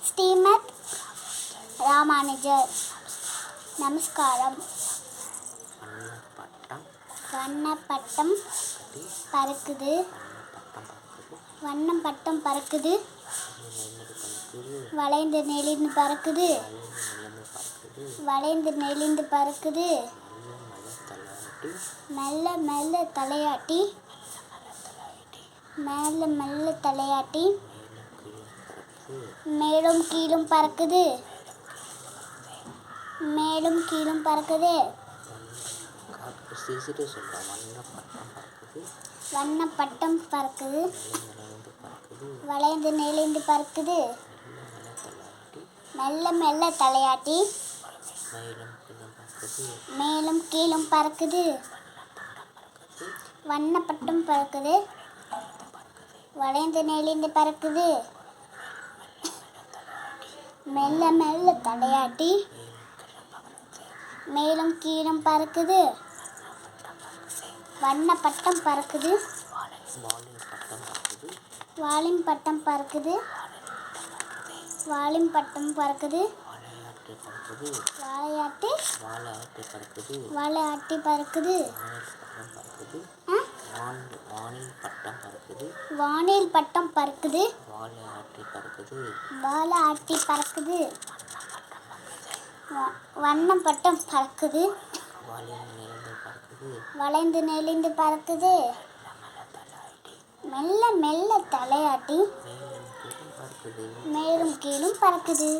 ஸ்ரீமத் ராமானுஜர் நமஸ்காரம். வண்ணப்பட்டம் பறக்குது, வண்ணப்பட்டம் பறக்குது, வளைந்து நெளிந்து பறக்குது, வளைந்து நெளிந்து பறக்குது, மெல்ல மெல்ல தலையாட்டி, மெல்ல மெல்ல தலையாட்டி, மேலும் கீழும் பறக்குது, மேலும் கீழும் பறக்குது. வண்ணப்பட்டம் பறக்குது, வளைந்து நெளிந்து பறக்குது, மெல்ல மெல்ல தலையாட்டி, மேலும் கீழும் பறக்குது. வண்ணப்பட்டம் பறக்குது, வளைந்து நெளிந்து பறக்குது, மெல்ல மெல்ல தலையாட்டி, மேலும் கீழும் பறக்குது. வண்ணப்பட்டம் பறக்குது, வாலின் பட்டம் பறக்குது, வாலின் பட்டம் பறக்குது, வாழையாட்டி வாழையாட்டி பறக்குது, வானில் பட்டம் பறக்குது, வாழையாட்டி பறக்குது, வண்ணப்பட்டம் பறக்குது, வளைந்து நெளிந்து பறக்குது, மெல்ல மெல்ல தலையாட்டி, மேலும் கீழும் பறக்குது.